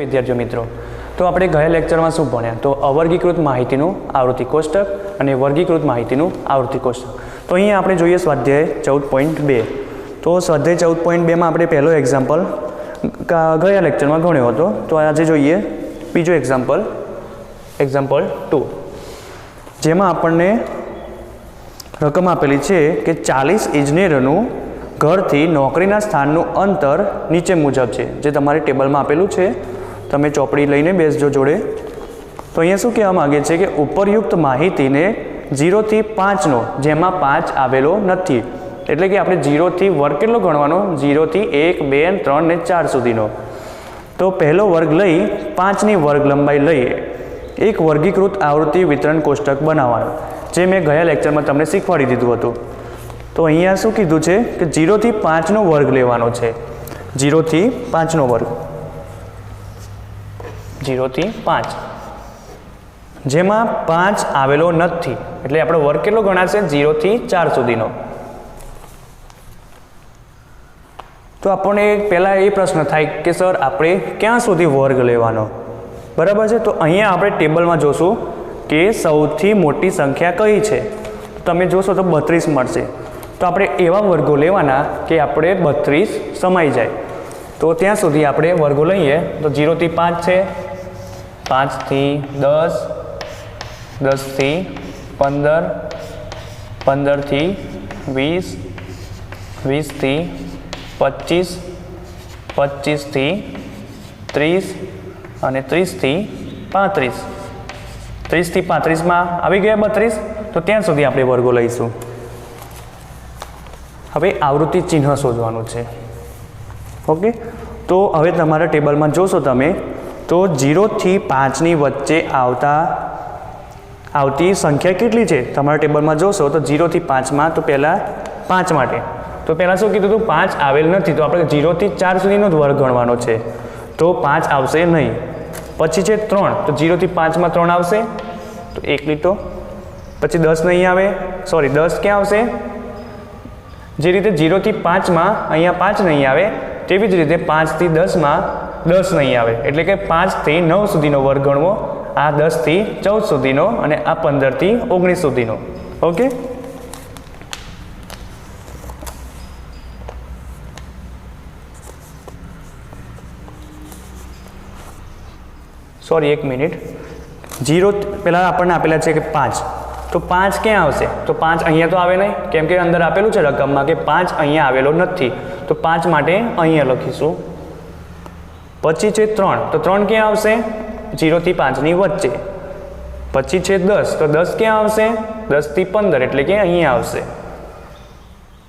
વિદ્યાર્થીઓ મિત્રો, તો આપણે ગયા લેક્ચરમાં શું ભણ્યા? તો અવર્ગીકૃત માહિતીનું આવૃત્તિ કોષ્ટક અને વર્ગીકૃત માહિતીનું આવૃત્તિ કોષ્ટક. તો અહીંયા આપણે જોઈએ સ્વાધ્યાય 14.2. તો સ્વાધ્યાય 14.2માં આપણે પહેલો એક્ઝામ્પલ ગયા લેક્ચરમાં ગણ્યો હતો. તો આજે જોઈએ બીજો એક્ઝામ્પલ 2, જેમાં આપણને રકમ આપેલી છે કે 40 ઇજનેરોનું ઘરથી નોકરીના સ્થાનનું અંતર નીચે મુજબ છે, જે તમારી ટેબલમાં આપેલું છે. તમે ચોપડી લઈને બેસજો જોડે. તો અહીંયા શું કહેવા માગે છે કે ઉપરયુક્ત માહિતીને 0 થી 5નો, જેમાં 5 આવેલો નથી, એટલે કે આપણે 0 થી વર્ગ કેટલો ગણવાનો? 0 થી 1, 2, 3 ને 4 સુધીનો. તો પહેલો વર્ગ લઈ 5ની વર્ગ લંબાઈ લઈ એક વર્ગીકૃત આવૃત્તિ વિતરણ કોષ્ટક બનાવવાનું, જે મેં ગયા લેક્ચરમાં તમને શીખવાડી દીધું હતું. તો અહીંયા શું કીધું છે કે 0 થી 5નો વર્ગ લેવાનો છે. 0 થી 5નો વર્ગ, 0 થી 5, જેમાં 5 આવેલો નથી, એટલે આપણો વર્ગ કેટલો ગણાશે? 0 થી 4 સુધીનો. તો આપણને પહેલાં એ પ્રશ્ન થાય કે સર આપણે ક્યાં સુધી વર્ગ લેવાનો? બરાબર છે. તો અહીંયા આપણે ટેબલમાં જોશું કે સૌથી મોટી સંખ્યા કઈ છે. તમે જોશો તો 32 મળશે. તો આપણે એવા વર્ગો લેવાના કે આપણે 32 સમાઈ જાય. તો ત્યાં સુધી આપણે વર્ગો લઈએ. તો 0 થી 5 છે, 5 થી 10, 10 થી 15, 15 થી 20, 20 થી 25, 25 થી 30 અને 30 થી 35. 30 થી 35માં આવી ગયા 32. તો ત્યાં સુધી આપણે વર્ગો લઈશું. હવે આવૃત્તિ ચિહ્ન શોધવાનું છે. ઓકે. તો હવે તમારા ટેબલમાં જોશો તમે, તો 0 થી 5ની વચ્ચે આવતી સંખ્યા કેટલી છે? તમારા ટેબલમાં જોશો તો 0 થી 5માં, તો પહેલાં 5 માટે, તો પહેલાં શું કીધું હતું? 5 આવેલ નથી, તો આપણે 0 થી 4 સુધીનો જ વર્ગ ગણવાનો છે. તો 5 આવશે નહીં. પછી છે 3, તો 0 થી 5માં 3 આવશે, તો 1 લીટો. પછી 10 નહીં આવે, સોરી 10 ક્યાં આવશે? જે રીતે 0 થી 5માં અહીંયા 5 નહીં આવે, તેવી જ રીતે 5 થી 10માં 10 નહીં આવે, એટલે કે 5 થી 9 સુધીનો વર્ગ ગણવો, આ 10 થી 14 સુધીનો, અને આ 15 થી 19 સુધીનો. ઓકે. Sorry, 1 minute. 0 પહેલાં આપણને આપેલા છે કે 5, તો 5 ક્યાં આવશે? તો 5 અહીંયા તો આવે નહીં, કેમ કે અંદર આપેલું છે રકમમાં કે 5 અહીંયા આવેલો નથી, તો 5 માટે અહીંયા લખીશું. પછી છે 3, તો 3 ક્યાં આવશે? 0 થી 5ની વચ્ચે. પછી છે 10, તો 10 ક્યાં આવશે? 10 થી 15, એટલે કે અહીંયા આવશે.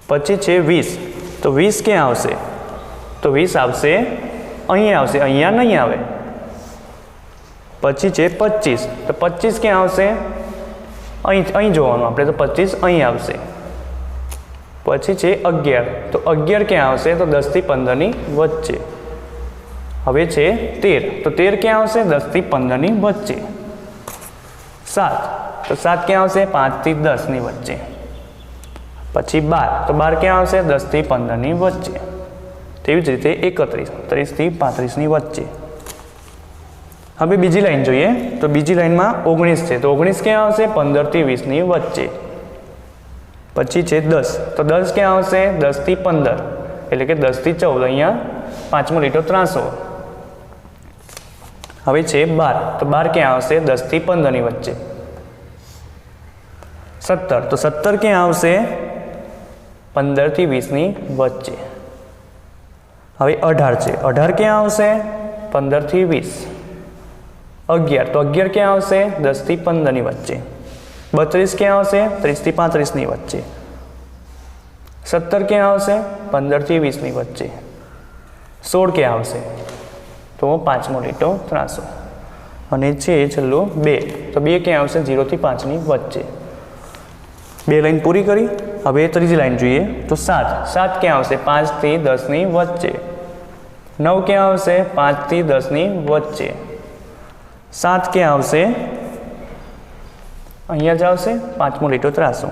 પછી છે 20, તો 20 ક્યાં આવશે? તો 20 આવશે અહીંયા આવશે, અહીંયા નહીં આવે. પછી છે 25, તો 25 ક્યાં આવશે? અહીં જોવાનું આપણે, તો 25 અહીં આવશે. પછી છે 11, તો 11 ક્યાં આવશે? તો 10 થી 15ની વચ્ચે. હવે છે 13, તો 13 ક્યાં આવશે? 10 થી 15ની વચ્ચે. 7, તો 7 ક્યાં આવશે? 5 થી 10ની વચ્ચે. પછી 12, તો 12 ક્યાં આવશે? 10 થી 15ની વચ્ચે. તેવી જ રીતે 31, 30 થી 35ની વચ્ચે. હવે બીજી લાઈન જોઈએ. તો બીજી લાઈનમાં 19 છે, તો 19 ક્યાં આવશે? 15 થી 20ની વચ્ચે. પછી છે 10, તો 10 ક્યાં આવશે? 10 થી 15, એટલે કે 10 થી 14, અહીંયા 5મો લીટો ત્રાસો. હવે છે 12, તો 12 ક્યાં આવશે? 10 થી 15ની વચ્ચે. 17, તો 17 ક્યાં આવશે? 15 થી 20ની વચ્ચે. હવે 18 છે, 18 ક્યાં આવશે? 15 થી 20. 11, તો 11 ક્યાં આવશે? 10 થી 15ની વચ્ચે. 32 ક્યાં આવશે? 30 થી 35ની વચ્ચે. 17 ક્યાં આવશે? 15 થી 20ની વચ્ચે. 16 ક્યાં આવશે? તો 5મો લીટો ત્રાસો. અને છે છેલ્લું 2, તો 2 ક્યાં આવશે? 0 થી 5ની વચ્ચે. 2 લાઈન પૂરી કરી. હવે ત્રીજી લાઈન જોઈએ. તો 7 ક્યાં આવશે? 5 થી 10ની વચ્ચે. 9 ક્યાં આવશે? 5 થી 10ની વચ્ચે. 7 ક્યાં આવશે? અહીંયા જ આવશે, 5મો લીટો ત્રાસો.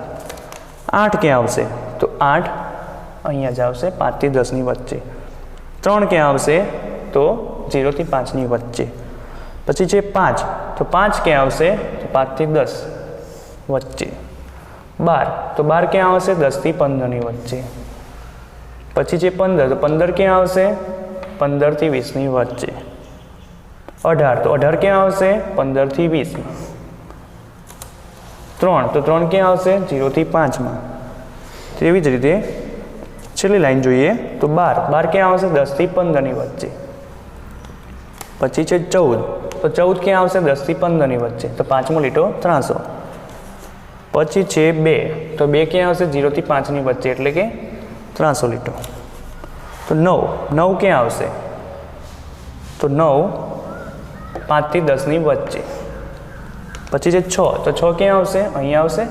8 ક્યાં આવશે? તો 8 અહીંયા જ આવશે, 5 થી 10ની વચ્ચે. 3 ક્યાં આવશે? તો 0 થી 5ની વચ્ચે. પછી છે 5, તો 5 ક્યાં આવશે? તો 5 થી 10 વચ્ચે. 12, તો 12 ક્યાં આવશે? 10 થી 15ની વચ્ચે. પછી છે 15, તો 15 ક્યાં આવશે? 15 થી 20ની વચ્ચે. 18, તો 18 ક્યાં આવશે? 15 થી 20. 3, તો 3 ક્યાં આવશે? 0 થી 5માં. તેવી જ રીતે છેલ્લી લાઈન જોઈએ તો 12 ક્યાં આવશે? 10 થી 15ની વચ્ચે. પછી છે 14, તો 14 ક્યાં આવશે? 10 થી 15ની વચ્ચે. તો પાંચમો લીટો ત્રાસો. પછી છે 2, તો 2 ક્યાં આવશે? 0 થી 5ની વચ્ચે, એટલે કે ત્રાસો લીટો. તો 9 ક્યાં આવશે? તો 9 5 થી 10ની વચ્ચે. પછી છે 6, તો 6 ક્યાં આવશે? અહીંયા આવશે.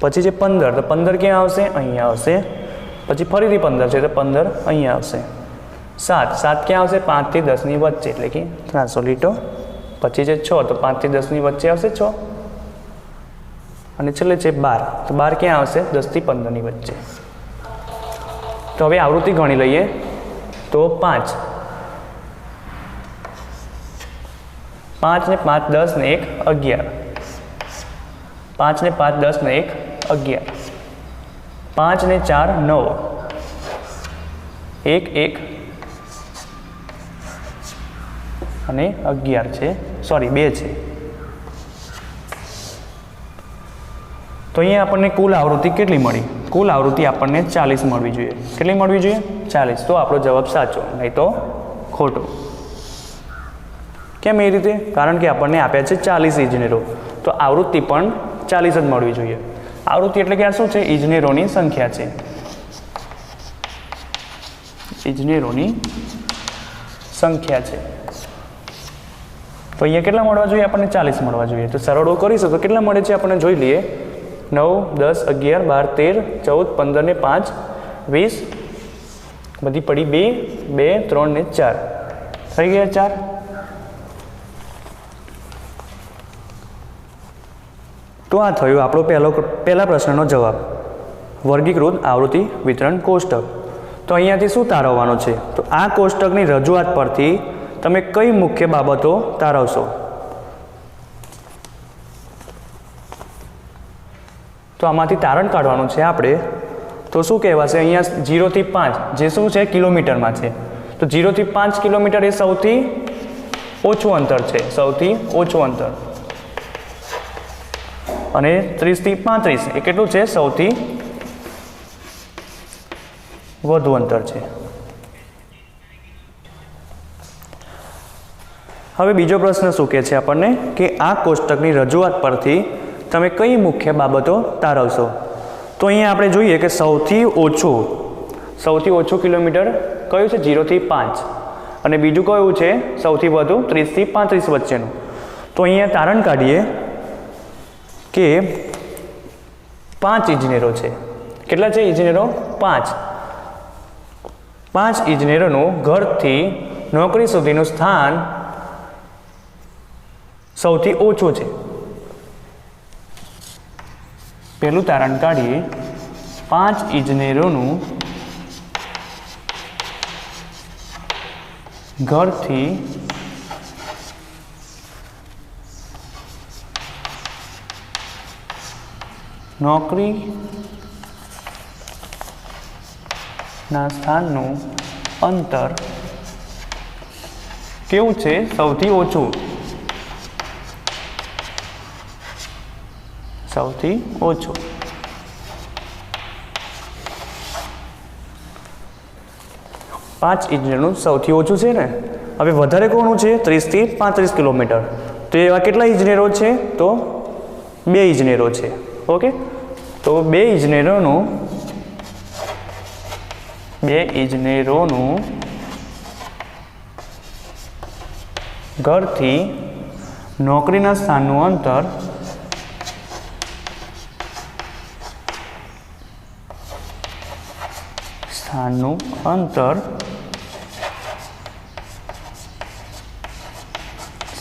પછી છે 15, તો 15 ક્યાં આવશે? અહીંયા આવશે. પછી ફરીથી 15 છે, તો 15 અહીંયા આવશે. 7 ક્યાં આવશે? 5 થી 10ની વચ્ચે, એટલે કે ત્રાસો લીટો. પછી છે 6, તો 5 થી 10ની વચ્ચે આવશે 6. અને છેલ્લે છે 12, તો 12 ક્યાં આવશે? 10 થી 15ની વચ્ચે. તો હવે આવૃત્તિ ગણી લઈએ તો 5 ને 5 10 ને 1 11. 5 ને 5 10 ને 1 11. 5 ને 4 9. 1 1 અને 11 છે, સોરી 2 છે. તો અહીંયા આપણને કુલ આવૃત્તિ કેટલી મળી? કુલ આવૃત્તિ આપણને 40 મળવી જોઈએ. કેટલી મળવી જોઈએ? 40. તો આપણો જવાબ સાચો, નહીં તો ખોટો. કેમ એ રીતે? કારણ કે આપણને આપ્યા છે 40 ઇજનેરો, તો આવૃત્તિ પણ 40 જ મળવી જોઈએ. આવૃત્તિ એટલે કે આ શું છે? ઇજનેરોની સંખ્યા છે. ઇજનેરોની સંખ્યા છે. તો અહીંયા કેટલા મળવા જોઈએ? આપણને 40 મળવા જોઈએ. તો સરળો કરીશું તો કેટલા મળે છે આપણને જોઈ લઈએ. 9 10 11 12 13 14 15 ને 5 20. બધી પડી 2 2 3 ને 4 થઈ ગયા 4. તો આ થયો આપણો પહેલા પ્રશ્નનો જવાબ. વર્ગીકૃત આવૃત્તિ વિતરણ કોષ્ટક. તો અહીંયાથી શું તારવવાનું છે? તો આ કોષ્ટકની રજૂઆત પરથી તમે કઈ મુખ્ય બાબતો તારવશો? તો આમાંથી તારણ કાઢવાનું છે આપણે. તો શું કહેવાશે? અહીંયા 0 થી 5 જે શું છે? કિલોમીટરમાં છે. તો 0 થી 5 કિલોમીટર એ સૌથી ઓછું અંતર છે, સૌથી ઓછું અંતર. અને 30 થી 35 એ કેટલું છે? સૌથી વધુ અંતર છે. હવે બીજો પ્રશ્ન શું કહે છે આપણને કે આ કોષ્ટકની રજૂઆત પરથી તમે કઈ મુખ્ય બાબતો તારવશો? તો અહીંયા આપણે જોઈએ કે સૌથી ઓછું કિલોમીટર કયું છે? 0 થી 5. અને બીજું કયું છે? સૌથી વધુ 30 થી 35 વચ્ચેનું. તો અહીંયા તારણ કાઢીએ કે 5 ઇજનેરો છે. કેટલા છે ઇજનેરો? 5. 5 ઇજનેરોનું ઘરથી નોકરી સુધીનું સ્થાન સૌથી ઓછું છે. પહેલું તારણ કાઢીએ. 5 ઇજનેરોનું ઘરથી નોકરી ના સ્થાનનું અંતર કેવું છે? સૌથી ઓછું. સૌથી ઓછું. પાંચ ઇજનેરનું સૌથી ઓછું છે ને. હવે વધારે કોનું છે? 30 થી 35 કિલોમીટર. તો એવા કેટલા ઇજનેરો છે? તો 2 ઇજનેરો છે. ઓકે, તો 2 ઇજનેરોનું ઘરથી નોકરીના સ્થાનનું અંતર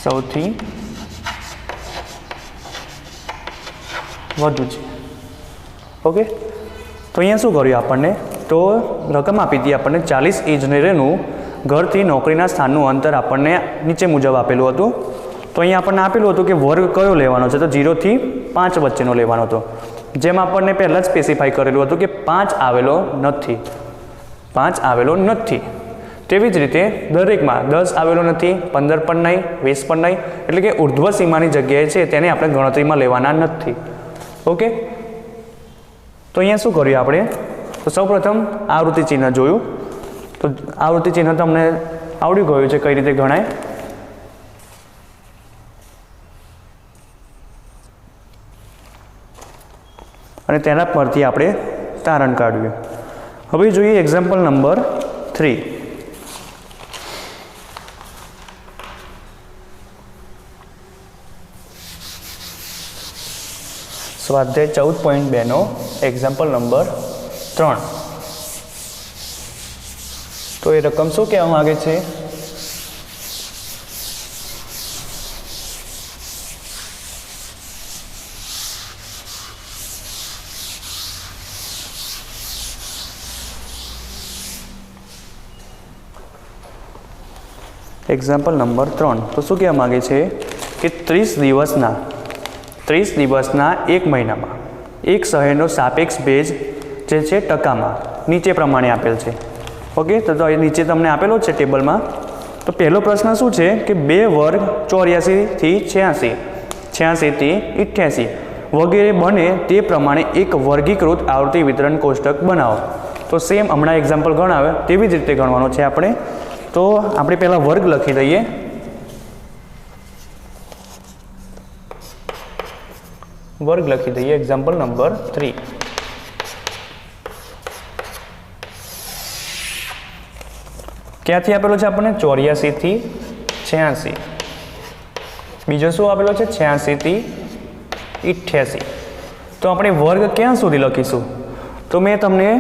સૌથી વધુ છે. ઓકે, તો અહીંયા શું કર્યું આપણને? તો રકમ આપી હતી આપણને 40 ઇજનેરોનું ઘરથી નોકરીના સ્થાનનું અંતર આપણને નીચે મુજબ આપેલું હતું. તો અહીંયા આપણને આપેલું હતું કે વર્ગ કયો લેવાનો છે, તો 0 થી 5 વચ્ચેનો લેવાનો હતો. જેમ આપણને પહેલાં જ સ્પેસિફાઈ કરેલું હતું કે 5 આવેલો નથી, 5 આવેલો નથી. તેવી જ રીતે દરેકમાં 10 આવેલો નથી, 15 પણ નહીં, 20 પણ નહીં, એટલે કે ઉર્ધ્વ સીમાની જગ્યાએ છે તેને આપણે ગણતરીમાં લેવાના નથી. ઓકે, તો અહીંયા શું કર્યું આપણે, તો સૌપ્રથમ આવૃત્તિ ચિહ્ન જોયું. તો આવૃત્તિ ચિહ્ન તમને આવડી ગયું છે કઈ રીતે ગણાય. અને તેના પરથી આપણે તારણ કાઢ્યું. હવે જોઈએ એક્ઝામ્પલ નંબર 3. સ્વાધ્યાય 14.2 નો એક્ઝામ્પલ નંબર 3. તો એ રકમ શું કહેવા માંગે છે, એક્ઝામ્પલ નંબર 3. તો શું કહેવા માંગે છે કે 30 દિવસના એક મહિનામાં એક શહેરનો સાપેક્ષ ભેજ જે છે ટકામાં નીચે પ્રમાણે આપેલ છે. ઓકે, તો નીચે તમને આપેલો છે ટેબલમાં. તો પહેલો પ્રશ્ન શું છે કે 2 વર્ગ 84 થી 86, 86 થી 88 વગેરે બને તે પ્રમાણે એક વર્ગીકૃત આવૃત્તિ વિતરણ કોષ્ટક બનાવો. તો સેમ હમણાં એક્ઝામ્પલ ગણાવે તેવી જ રીતે ગણવાનો છે આપણે. તો આપણે પહેલાં વર્ગ લખી દઈએ. વર્ગ લખી દઈએ એક્ઝામ્પલ નંબર 3. ક્યાંથી આપેલો છે આપણને, 84 થી 86. બીજો શું આપેલો છે, 86 થી 88. તો આપણે વર્ગ ક્યાં સુધી લખીશું, તો મેં તમને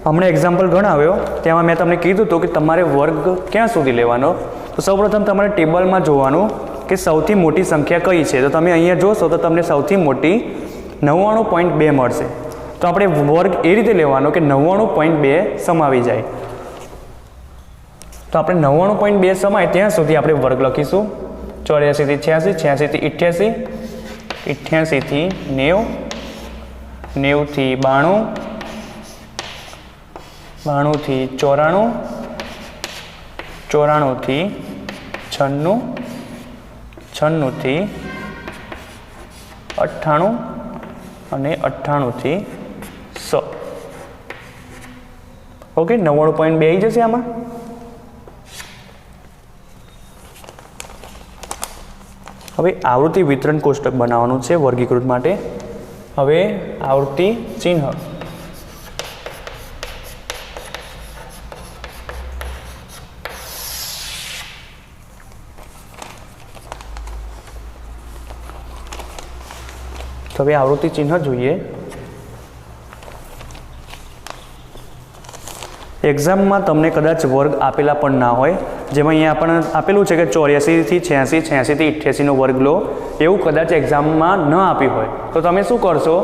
હમણાં એક્ઝામ્પલ ગણાવ્યો તેમાં મેં તમને કીધું હતું કે તમારે વર્ગ ક્યાં સુધી લેવાનો. તો સૌપ્રથમ તમારે ટેબલમાં જોવાનું કે સૌથી મોટી સંખ્યા કઈ છે. તો તમે અહીંયા જોશો તો તમને સૌથી મોટી 99.2 મળશે. તો આપણે વર્ગ એ રીતે લેવાનો કે 99.2 સમાવી જાય. તો આપણે 99.2 સમાય ત્યાં સુધી આપણે વર્ગ લખીશું. 84 થી 86, 86 થી 88, 88 થી 90, 90 થી 92, 92 થી 94, 94 થી 96, 96 થી 98 અને 98 થી 100. ઓકે, 99.2 આવી જશે આમાં. હવે આવૃત્તિ વિતરણ કોષ્ટક બનાવવાનું છે વર્ગીકૃત માટે. હવે આવૃત્તિ ચિહ્ન. તો હવે આવૃત્તિ ચિહ્ન જોઈએ. એક્ઝામમાં તમને કદાચ વર્ગ આપેલા પણ ના હોય. જેમાં અહીંયા આપણને આપેલું છે કે 84 થી 86, 86 થી 88 નો વર્ગ લો, એવું કદાચ એક્ઝામમાં ન આપ્યું હોય તો તમે શું કરશો,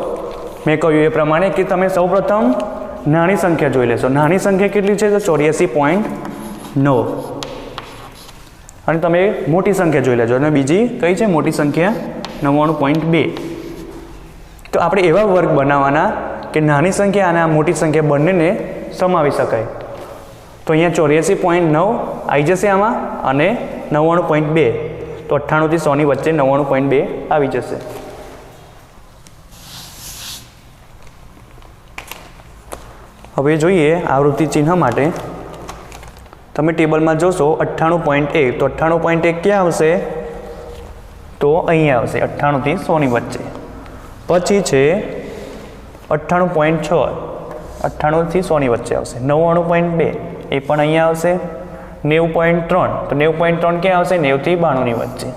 મેં કહ્યું એ પ્રમાણે કે તમે સૌપ્રથમ નાની સંખ્યા જોઈ લેશો. નાની સંખ્યા કેટલી છે, તો 84.9. અને તમે મોટી સંખ્યા જોઈ લેજો. અને બીજી કઈ છે મોટી સંખ્યા, 99.2. તો આપણે એવા વર્ગ બનાવવાના કે નાની સંખ્યા અને આ મોટી સંખ્યા બંનેને સમાવી શકાય. તો અહીંયા 84.9 આવી જશે આમાં અને 99.2. તો 98 થી 100 ની વચ્ચે 99.2 આવી જશે. હવે જોઈએ આવૃત્તિ ચિહ્ન માટે. તમે ટેબલમાં જોશો 98.1. તો 98.1 ક્યાં આવશે, તો અહીંયા આવશે 98 થી 100 ની વચ્ચે. પછી છે 98.6, 98 થી 100 ની વચ્ચે આવશે. 99.2 એ પણ અહીંયા આવશે. 90.3, તો 90.3 ક્યાં આવશે, 90 થી 92 ની વચ્ચે.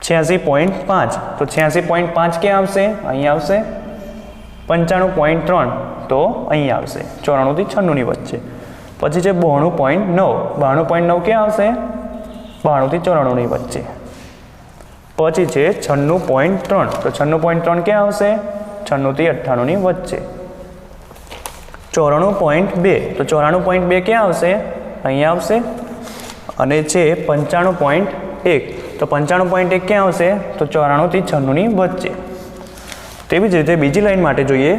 86.5, તો 86.5 ક્યાં આવશે, અહીંયા આવશે. 95.3, તો અહીંયા આવશે 94 થી 96 ની વચ્ચે. પછી છે 92.9, 92.9 ક્યાં આવશે, 92 થી 94 ની વચ્ચે. પછી છે 96.3, તો 96.3 ક્યાં આવશે, 96 થી 98 ની વચ્ચે. 94.2, તો 94.2 ક્યાં આવશે, અહીંયા આવશે અને છે 95.1 તો 95.1 ક્યાં આવશે તો 94 થી 96 ની વચ્ચે. તેવી જ રીતે બીજી લાઈન માટે જોઈએ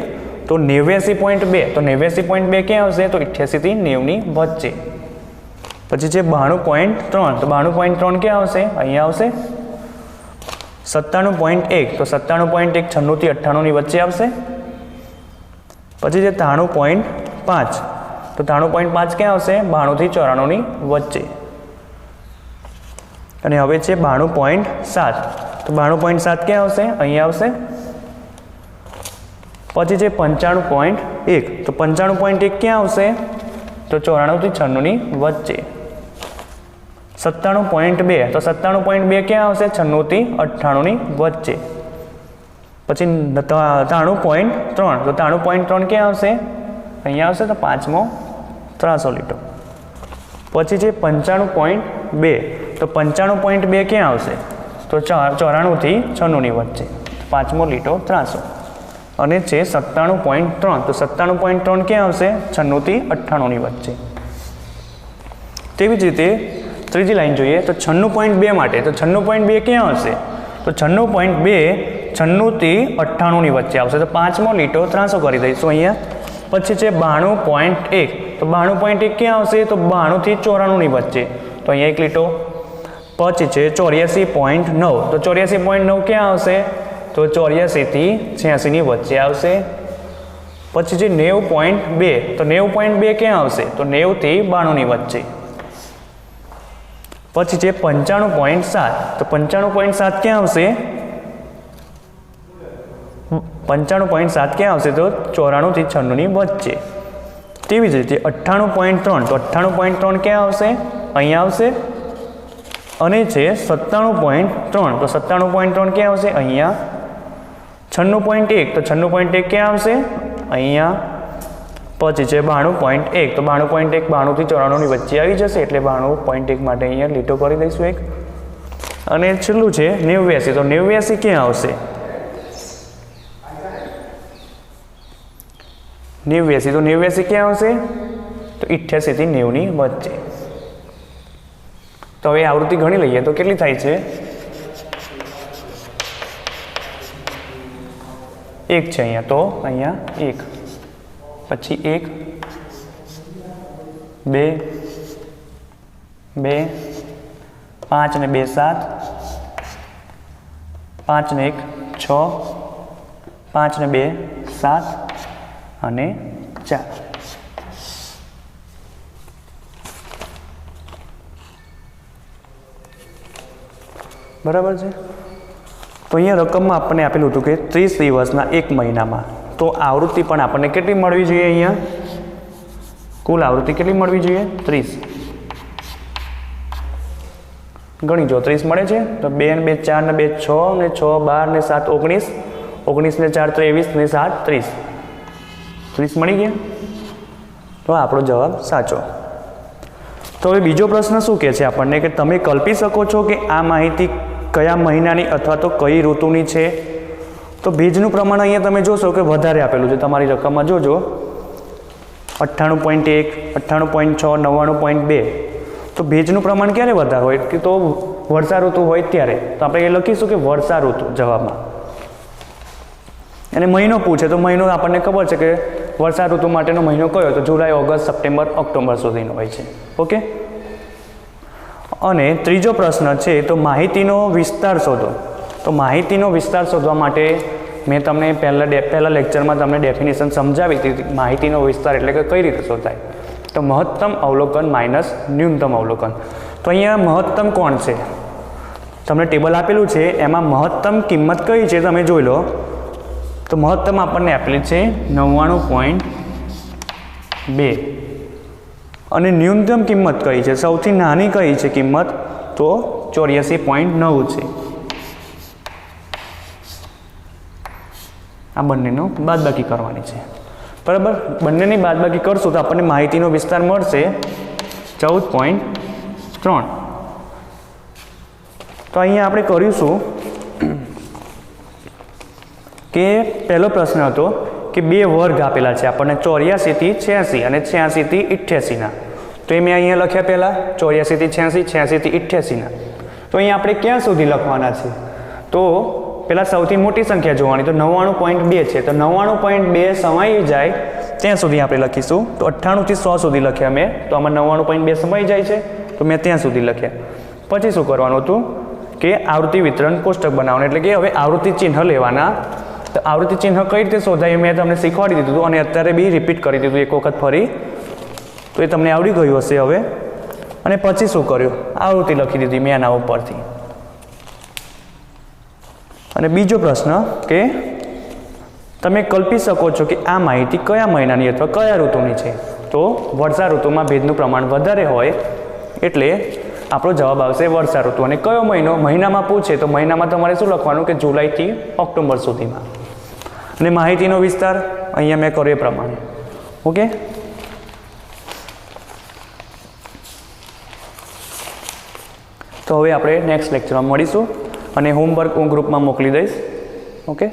તો 89.2 તો 89.2 ક્યાં આવશે તો 88 થી 90 ની વચ્ચે. પછી છે 92.3 તો 92.3 ક્યાં આવશે અહીંયા આવશે. 97.1 તો 97.1 96 થી 98 ની વચ્ચે આવશે. પછી છે 93.5 તો 93.5 ક્યાં આવશે 92 થી 94 ની વચ્ચે. અને હવે છે 92.7 તો 92.7 ક્યાં આવશે અહીંયા આવશે. પછી છે 95.1 તો 95.1 ક્યાં આવશે તો 94 થી 96 ની વચ્ચે. 97.2 તો 97.2 ક્યાં આવશે 96 થી 98 ની વચ્ચે. પછી 93.3 તો 93.3 ક્યાં આવશે અહીંયા આવશે તો 5મો ત્રાસો લીટો. પછી છે 95.2 તો 95.2 ક્યાં આવશે તો 94 થી 96 ની વચ્ચે 5મો લીટો ત્રાસો. અને છે 97.3 તો 97.3 ક્યાં આવશે 96 થી 98 ની વચ્ચે. તેવી જ રીતે ત્રીજી લાઈન જોઈએ તો 96.2 માટે તો 96.2 ક્યાં આવશે તો 96.2 96 થી 98 ની વચ્ચે આવશે તો 5મો લીટો ત્રાસો કરી દઈશું અહીંયા. પછી છે 92.1 તો 92.1 ક્યાં આવશે તો 92 થી 94 ની વચ્ચે તો અહીંયા એક લીટો. પછી છે 84.9 તો 84.9 ક્યાં આવશે તો 84 થી 86 ની વચ્ચે આવશે. પછી છે 90.2 તો 90.2 ક્યાં આવશે તો 90 થી 92 ની વચ્ચે. પછી છે 95.7 તો 95.7 ક્યાં આવશે 95.7 ક્યાં આવશે તો 94 થી 96 ની વચ્ચે. તેવી જ રીતે 98.3 તો 98.3 ક્યાં આવશે અહીંયા આવશે. અને છે 97.3 તો 97.3 ક્યાં આવશે અહીંયા. 96.1 તો 96.1 ક્યાં આવશે અહીંયા. પછી છે 92.1 તો 92.1 92 થી 94 ની વચ્ચે આવી જશે એટલે 92.1 માટે અહીંયા લીટો કરી દઈશું એક. અને છેલ્લું છે 89 તો 89 ક્યાં આવશે 89 તો 89 ક્યાં આવશે તો 88 થી 90 ની વચ્ચે. તો હવે આવૃત્તિ ગણી લઈએ તો કેટલી થાય છે 1 છે અહીંયા તો અહીંયા 1 પછી 1 2 2 5 ને 2 7 5 ને 1 6 5 ને 2 7 અને 4. બરાબર છે. તો અહીંયા રકમમાં આપણને આપેલું હતું કે 30 દિવસના 1 મહિનામાં તો આવૃત્તિ પણ આપણને કેટલી મળવી જોઈએ અહીંયા કુલ આવૃત્તિ કેટલી મળવી જોઈએ 30. ગણી જો 30 મળે છે તો 2 ને 2 4 ને 2 6 ને 6 12 ને 7 19 19 ને 4 23 ને 7 30 30 મળી ગયા. તો આપણો જવાબ સાચો. તો હવે બીજો પ્રશ્ન શું કહે છે આપણને કે તમે કલ્પી શકો છો કે આ માહિતી કયા મહિનાની અથવા તો કઈ ઋતુની છે. તો ભેજનું પ્રમાણ અહીંયા તમે જોશો કે વધારે આપેલું છે તમારી રકમમાં જોજો 98.1 98.6 99.2 તો ભેજનું પ્રમાણ ક્યારે વધારે હોય કે તો વર્ષા ઋતુ હોય ત્યારે તો આપણે એ લખીશું કે વર્ષા ઋતુ જવાબમાં. અને મહિનો પૂછે તો મહિનો આપણને ખબર છે કે વર્ષા ઋતુ માટેનો મહિનો કયો તો જુલાઈ ઓગસ્ટ સપ્ટેમ્બર ઓક્ટોબર સુધીનો હોય છે. ઓકે. અને ત્રીજો પ્રશ્ન છે તો માહિતીનો વિસ્તાર શોધો. તો માહિતીનો વિસ્તાર શોધવા માટે મેં તમને પહેલા લેક્ચરમાં તમને ડેફિનેશન સમજાવી હતી માહિતીનો વિસ્તાર એટલે કે કઈ રીતે શોધાય તો મહત્તમ અવલોકન માઇનસ ન્યૂનતમ અવલોકન. તો અહીંયા મહત્તમ કોણ છે તમને ટેબલ આપેલું છે એમાં મહત્તમ કિંમત કઈ છે તમે જોઈ લો. તો મહત્તમ આપણને આપેલી છે 99.2 અને ન્યૂનતમ કિંમત કઈ છે સૌથી નાની કઈ છે કિંમત તો 84.9 છે. આ બંનેનો બાદબાકી કરવાની છે. બરાબર. બંનેની બાદબાકી કરશું તો આપણને માહિતીનો વિસ્તાર મળશે 14.3. તો અહીંયા આપણે કરીશું કે પહેલો પ્રશ્ન હતો કે બે વર્ગ આપેલા છે આપણને 84 થી 86 અને 86 થી 88 ના. તો તો એ મેં અહીંયા લખ્યા પહેલાં 84 થી 86, 86 થી 88ના. તો અહીંયા આપણે ક્યાં સુધી લખવાના છે? તો પહેલાં સૌથી મોટી સંખ્યા જોવાની, તો 99.2 છે, તો 99.2 સમાઈ જાય ત્યાં સુધી આપણે લખીશું. તો 98 થી 100 સુધી લખ્યા મેં, તો આમાં 99.2 સમાઈ જાય છે, તો મેં ત્યાં સુધી લખ્યા. પછી શું કરવાનું હતું કે આવૃત્તિ વિતરણ કોષ્ટક બનાવવાનું, એટલે કે હવે આવૃત્તિ ચિહ્ન લેવાના. તો આવૃત્તિ ચિહ્ન કઈ રીતે શોધાય મેં તમને શીખવાડી દીધું હતું, અને અત્યારે બી રિપીટ કરી દીધું એક વખત ફરી, તો એ તમને આવડી ગયું હશે હવે. અને પછી શું કર્યું, આવૃત્તિ લખી દીધી મેં આના ઉપરથી. અને બીજો પ્રશ્ન કે તમે કલ્પી શકો છો કે આ માહિતી કયા મહિનાની અથવા કયા ઋતુની છે? તો વર્ષા ઋતુમાં ભેજનું પ્રમાણ વધારે હોય એટલે આપણો જવાબ આવશે વર્ષા ઋતુ. અને કયો મહિનો મહિનામાં પૂછે તો મહિનામાં તમારે શું લખવાનું કે જુલાઈથી ઓક્ટોબર સુધીમાં. અને માહિતીનો વિસ્તાર અહીંયા મેં કર્યો એ પ્રમાણે. ઓકે, તો હવે આપણે નેક્સ્ટ લેક્ચરમાં મળીશું, અને હોમવર્ક હું ગ્રુપમાં મોકલી દઈશ. ઓકે.